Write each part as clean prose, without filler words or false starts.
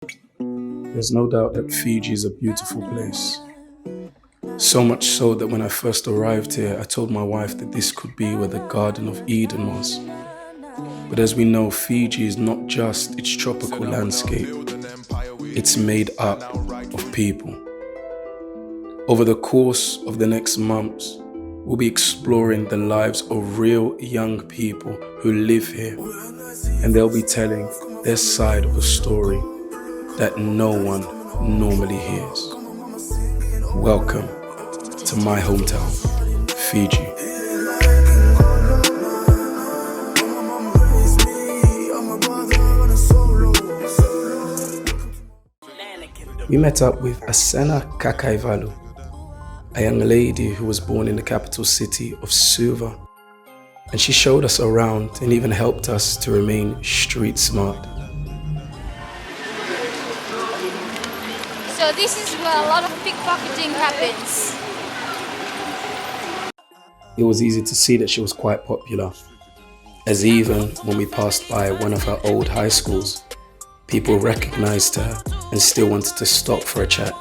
There's no doubt that Fiji is a beautiful place. So much so that when I first arrived here, I told my wife that this could be where the Garden of Eden was. But as we know, Fiji is not just its tropical landscape, it's made up of people. Over the course of the next months, we'll be exploring the lives of real young people who live here, and they'll be telling their side of the story that no one normally hears. Welcome to my hometown, Fiji. We met up with Asena, a young lady who was born in the capital city of Suva, and she showed us around and even helped us to remain street smart. So this is where a lot of pickpocketing happens. It was easy to see that she was quite popular, as even when we passed by one of her old high schools, people recognized her and still wanted to stop for a chat.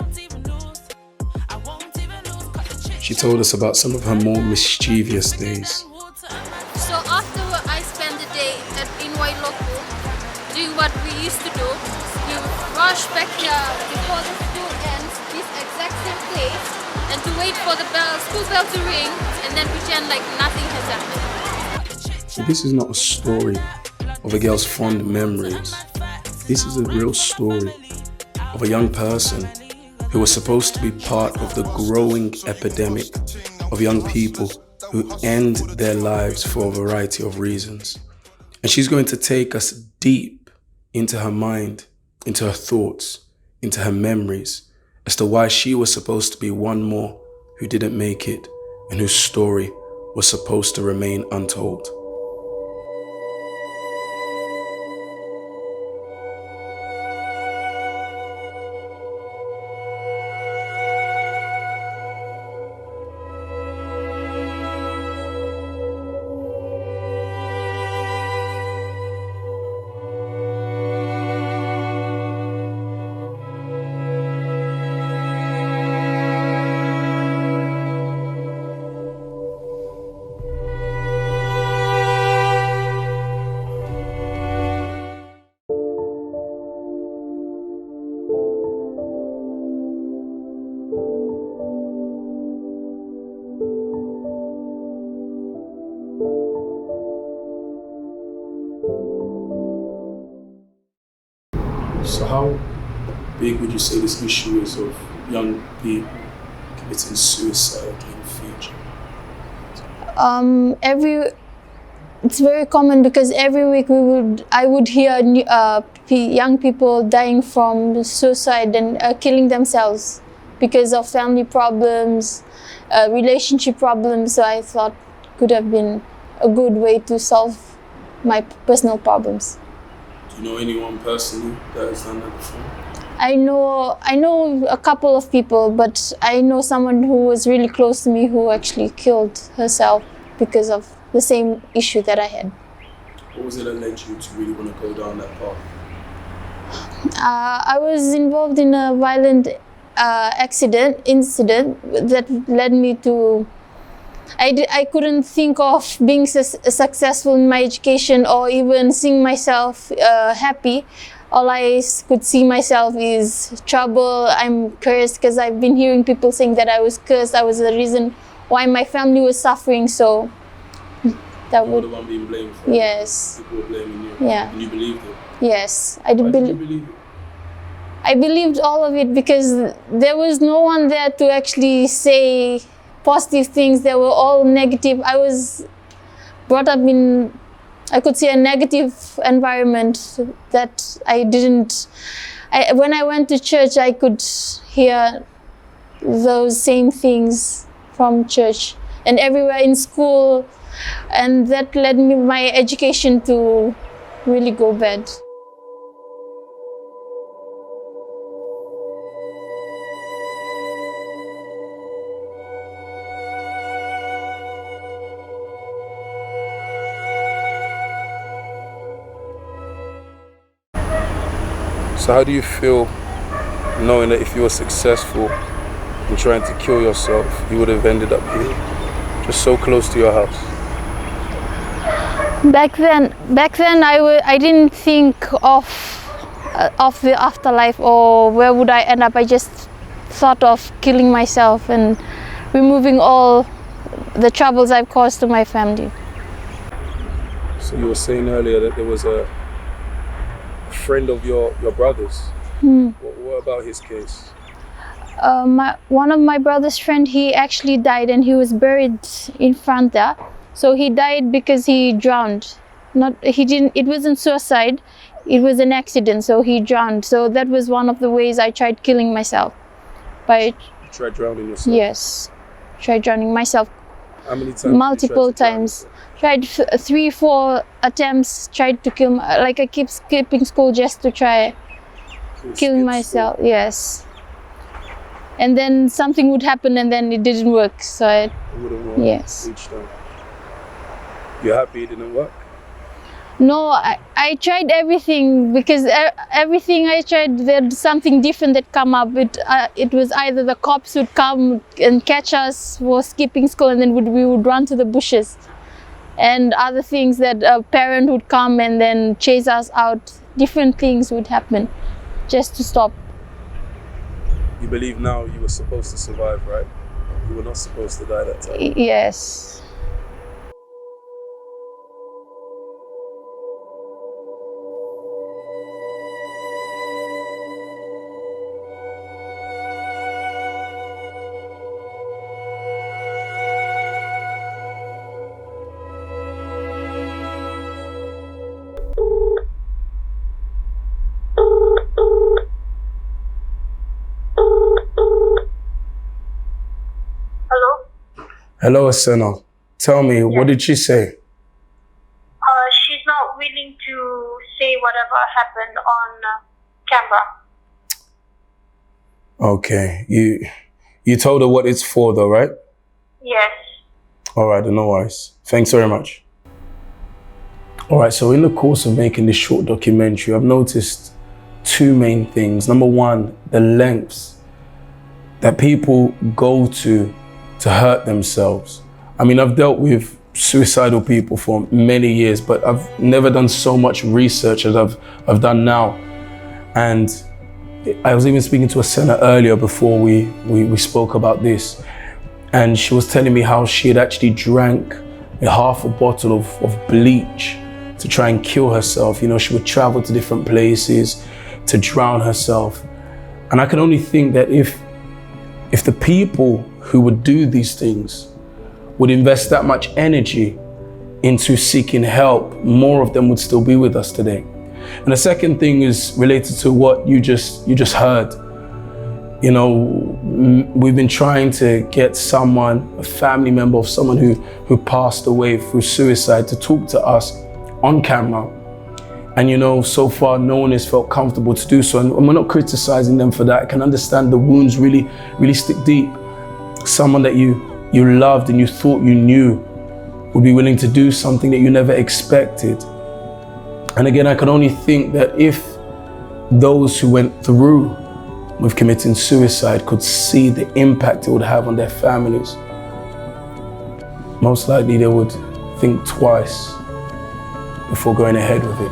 She told us about some of her more mischievous days. So after I spent the day in Wailoku doing what we used to do, we rush back here before the school ends, this exact same place, and to wait for the school bell to ring and then pretend like nothing has happened. So this is not a story of a girl's fond memories. This is a real story of a young person who was supposed to be part of the growing epidemic of young people who end their lives for a variety of reasons. And she's going to take us deep into her mind, into her thoughts, into her memories, as to why she was supposed to be one more who didn't make it and whose story was supposed to remain untold. So how big would you say this issue is of young people committing suicide in Fiji? It's very common because every week I would hear young people dying from suicide and killing themselves because of family problems, relationship problems. So I thought could have been a good way to solve my personal problems. Do you know anyone personally that has done that before? I know a couple of people, but I know someone who was really close to me who actually killed herself because of the same issue that I had. What was it that led you to really want to go down that path? I was involved in a violent incident that led me to. I couldn't think of being successful in my education or even seeing myself happy. All I could see myself is trouble. I'm cursed because I've been hearing people saying that I was cursed. I was the reason why my family was suffering. So that you were the one being blamed for it? Yes. People were blaming you? Yeah. And you believed it? Yes, I did. Why did you believe it? I believed all of it because there was no one there to actually say positive things. They were all negative. I was brought up in, I could say, a negative environment that I didn't. When I went to church, I could hear those same things from church and everywhere in school, and that led me my education to really go bad. So So how do you feel knowing that if you were successful in trying to kill yourself, you would have ended up here, just so close to your house? Back then, I didn't think of the afterlife or where would I end up. I just thought of killing myself and removing all the troubles I've caused to my family. So you were saying earlier that there was a friend of your brother's. What about his case? One of my brother's friend, he actually died and he was buried in front there. So he died because he drowned. It wasn't suicide, it was an accident, so he drowned. So that was one of the ways I tried killing myself. You tried drowning yourself? Yes, tried drowning myself. How many times? Multiple times. Tried 3-4 attempts, tried to kill, like I keep skipping school just to try killing myself, yes. And then something would happen and then it didn't work, so it wouldn't work. Yes. Each time. You're happy it didn't work? No, I tried everything because everything I tried, there's something different that come up. It was either the cops would come and catch us for skipping school and then we would run to the bushes. And other things that a parent would come and then chase us out. Different things would happen just to stop. You believe now you were supposed to survive, right? You were not supposed to die that time. Yes. Hello, Asena. Tell me, what did she say? She's not willing to say whatever happened on camera. Okay. You told her what it's for though, right? Yes. All right, no worries. Thanks very much. All right, so in the course of making this short documentary, I've noticed two main things. Number one, the lengths that people go to hurt themselves. I mean, I've dealt with suicidal people for many years, but I've never done so much research as I've done now. And I was even speaking to Asena earlier before we spoke about this. And she was telling me how she had actually drank half a bottle of bleach to try and kill herself. You know, she would travel to different places to drown herself. And I can only think that if the people who would do these things would invest that much energy into seeking help, more of them would still be with us today. And the second thing is related to what you just heard. You know, we've been trying to get someone, a family member of someone who passed away through suicide, to talk to us on camera. And you know, so far no one has felt comfortable to do so. And we're not criticizing them for that. I can understand the wounds really stick deep. Someone that you loved and you thought you knew would be willing to do something that you never expected. And again, I can only think that if those who went through with committing suicide could see the impact it would have on their families, most likely they would think twice before going ahead with it.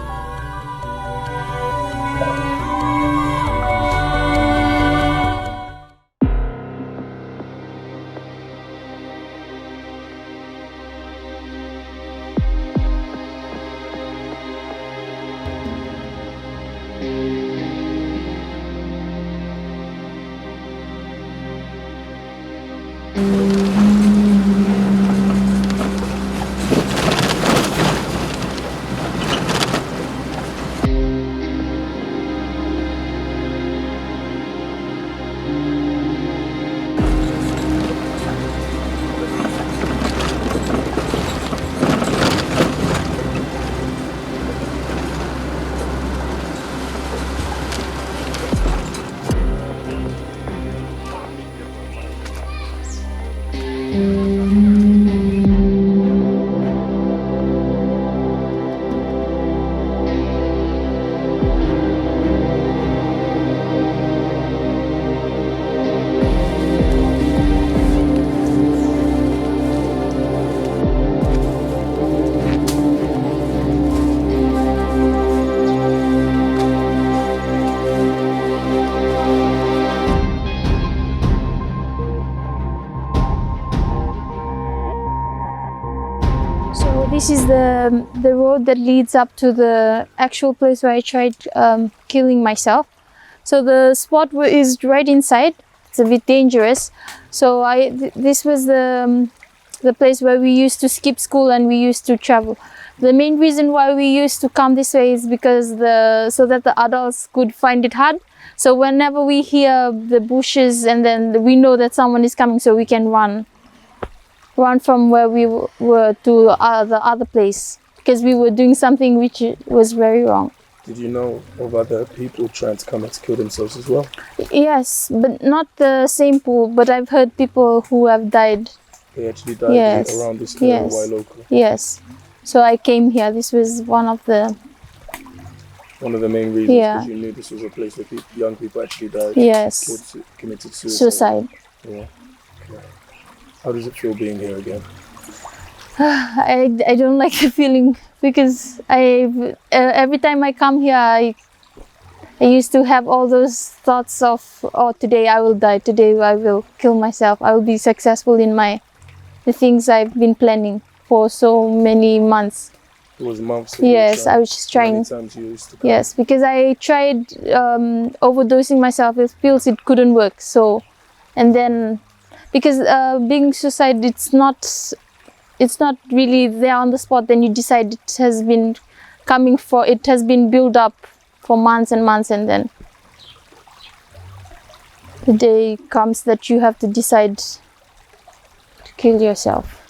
this is the road that leads up to the actual place where I tried killing myself. So the spot is right inside. It's a bit dangerous. So this was the place where we used to skip school and we used to travel. The main reason why we used to come this way is because so that the adults could find it hard. So whenever we hear the bushes and then we know that someone is coming, so we can run from where we were to the other place, because we were doing something which was very wrong. Did you know of other people trying to come and to kill themselves as well? Yes, but not the same pool, but I've heard people who have died. They actually died around this area while local. Yes. So I came here. This was one of the main reasons, because you knew this was a place where young people actually died. Yes. Committed suicide. Yeah. Okay. How does it feel being here again? I don't like the feeling, because every time I come here, I used to have all those thoughts of, oh, today I will die, today I will kill myself, I will be successful in the things I've been planning for so many months. It was months. Yes, I was just trying. How many times you used to come? Yes, because I tried overdosing myself with pills, it couldn't work. So, and then because being suicide, it's not really there on the spot. Then you decide it has been built up for months and months, and then the day comes that you have to decide to kill yourself.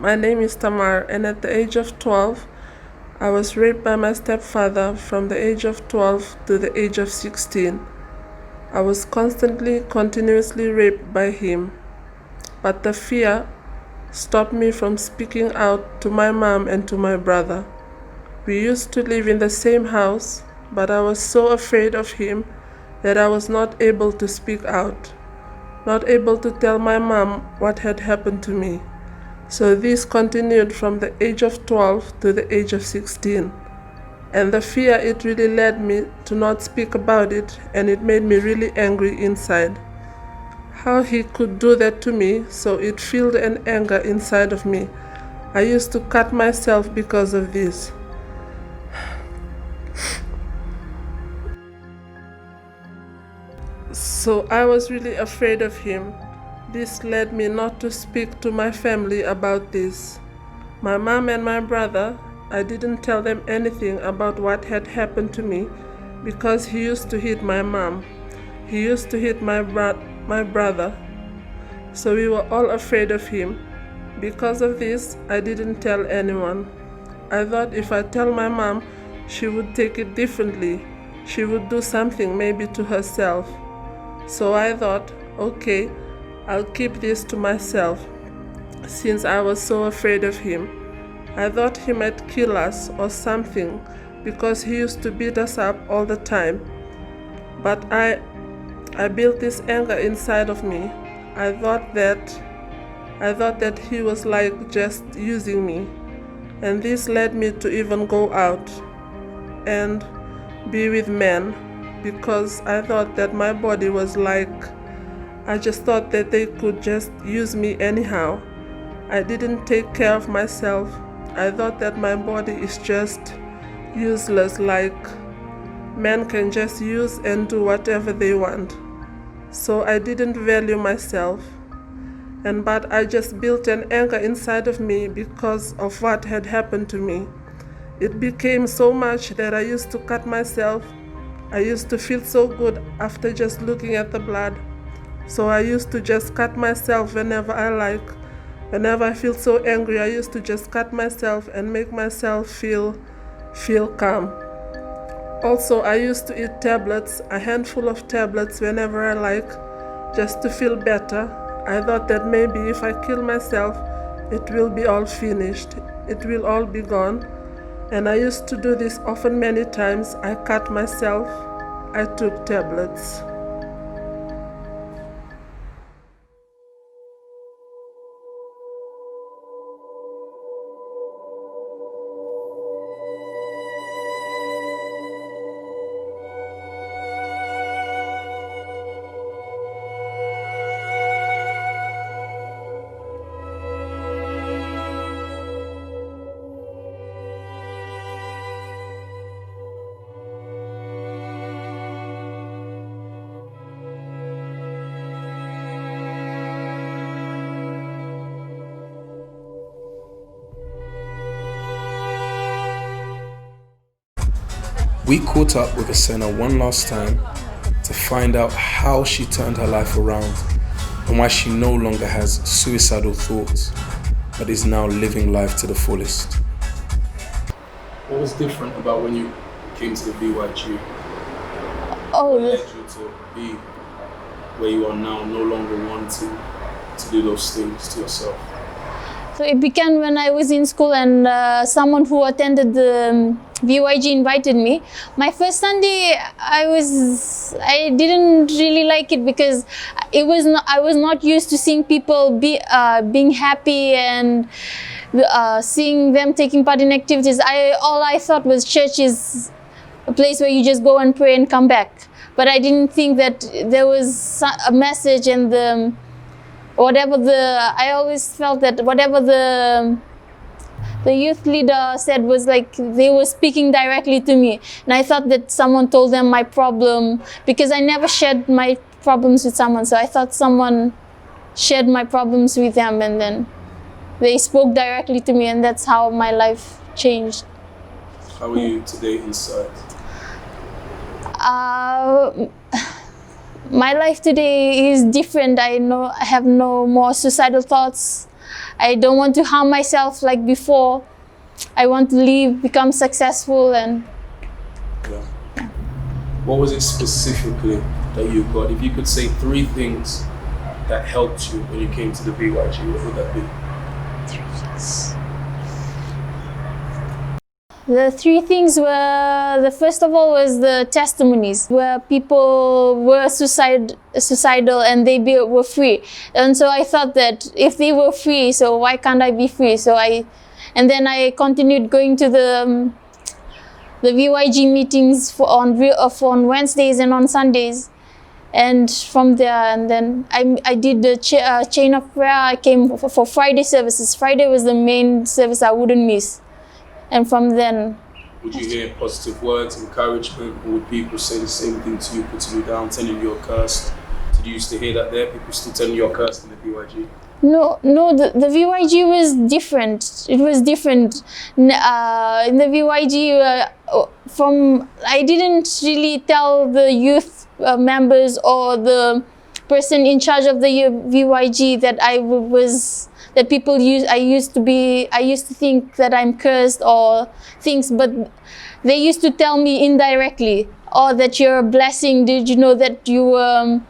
My name is Tamar, and at the age of 12, I was raped by my stepfather from the age of 12 to the age of 16. I was continuously raped by him, but the fear stopped me from speaking out to my mom and to my brother. We used to live in the same house, but I was so afraid of him that I was not able to speak out, not able to tell my mom what had happened to me. So this continued from the age of 12 to the age of 16. And the fear, it really led me to not speak about it, and it made me really angry inside. How he could do that to me, so it filled an anger inside of me. I used to cut myself because of this. So I was really afraid of him. This led me not to speak to my family about this. My mom and my brother, I didn't tell them anything about what had happened to me, because he used to hit my mom. He used to hit my brother. So we were all afraid of him. Because of this, I didn't tell anyone. I thought if I tell my mom, she would take it differently. She would do something maybe to herself. So I thought, okay, I'll keep this to myself, since I was so afraid of him. I thought he might kill us or something, because he used to beat us up all the time. But I built this anger inside of me. I thought that he was like just using me. And this led me to even go out and be with men, because I thought that my body was I just thought that they could just use me anyhow. I didn't take care of myself. I thought that my body is just useless, like men can just use and do whatever they want. So I didn't value myself. But I just built an anger inside of me because of what had happened to me. It became so much that I used to cut myself. I used to feel so good after just looking at the blood. So I used to just cut myself whenever I like. Whenever I feel so angry, I used to just cut myself and make myself feel calm. Also, I used to eat tablets, a handful of tablets whenever I like, just to feel better. I thought that maybe if I kill myself, it will be all finished. It will all be gone. And I used to do this often, many times. I cut myself. I took tablets. We caught up with Asena one last time to find out how she turned her life around and why she no longer has suicidal thoughts, but is now living life to the fullest. What was different about when you came to the BYG? Oh, What led you to be where you are now, no longer wanting to do those things to yourself? so it began when I was in school, and someone who attended the VYG invited me. My first Sunday, I didn't really like it because I was not used to seeing people being happy and seeing them taking part in activities. All I thought was church is a place where you just go and pray and come back. But I didn't think that there was a message, and I always felt that whatever the youth leader said was like they were speaking directly to me. And I thought that someone told them my problem, because I never shared my problems with someone. So I thought someone shared my problems with them, and then they spoke directly to me, and that's how my life changed. How are you today inside? My life today is different. I have no more suicidal thoughts. I don't want to harm myself like before. I want to live, become successful, and Yeah. What was it specifically that you got? If you could say 3 things that helped you when you came to the BYG, what would that be? The 3 things were, the first of all was the testimonies, where people were suicidal and were free. And so I thought that if they were free, so why can't I be free? And then I continued going to the VYG meetings on Wednesdays and on Sundays. And from there, and then I did the chain of prayer. I came for Friday services. Friday was the main service I wouldn't miss. And from then... Would you hear positive words, encouragement, or would people say the same thing to you, putting you down, telling you you're cursed? Did you used to hear that there? People still telling you you're cursed in the BYG? No, the VYG was different. It was different. In the VYG, I didn't really tell the youth members or the person in charge of the VYG that I used to think that I'm cursed or things, but they used to tell me indirectly, "Oh, that you're a blessing. Did you know that you are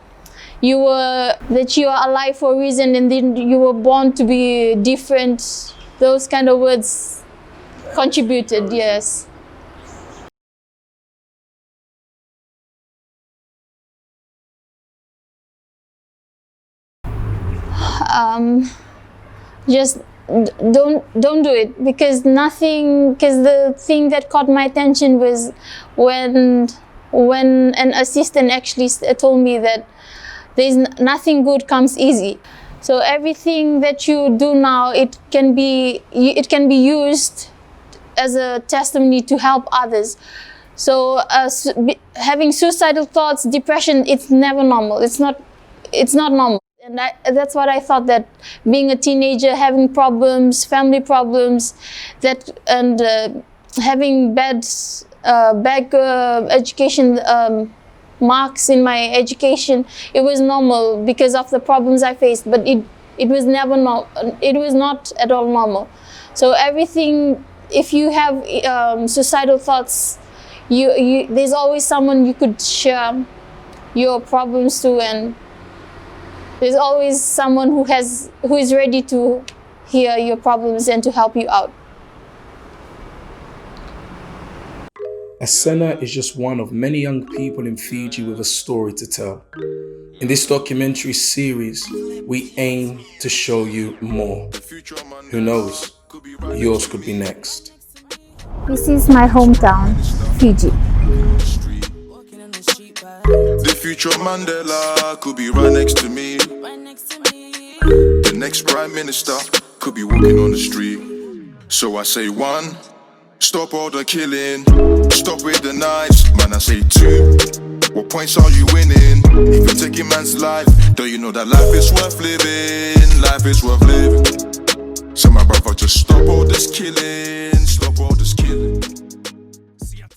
alive for a reason, and then you were born to be different?" Those kind of words contributed, yes. Just don't do it, because the thing that caught my attention was when an assistant actually told me that nothing good comes easy. So everything that you do now, it can be used as a testimony to help others. So having suicidal thoughts, depression, it's never normal. It's not normal. And that's what I thought, that being a teenager, having problems, family problems, and having bad education marks in my education, it was normal because of the problems I faced. But it was never it was not at all normal. So everything, if you have suicidal thoughts, there's always someone you could share your problems to, and there's always someone who is ready to hear your problems and to help you out. Asena is just one of many young people in Fiji with a story to tell. In this documentary series, we aim to show you more. Who knows, yours could be next. This is my hometown, Fiji. The future Mandela could be right next to me. The next Prime Minister could be walking on the street. So I say 1, stop all the killing, stop with the knives. Man, I say 2, what points are you winning? If you're taking man's life, don't you know that life is worth living? Life is worth living. So my brother, just stop all this killing, stop all this killing.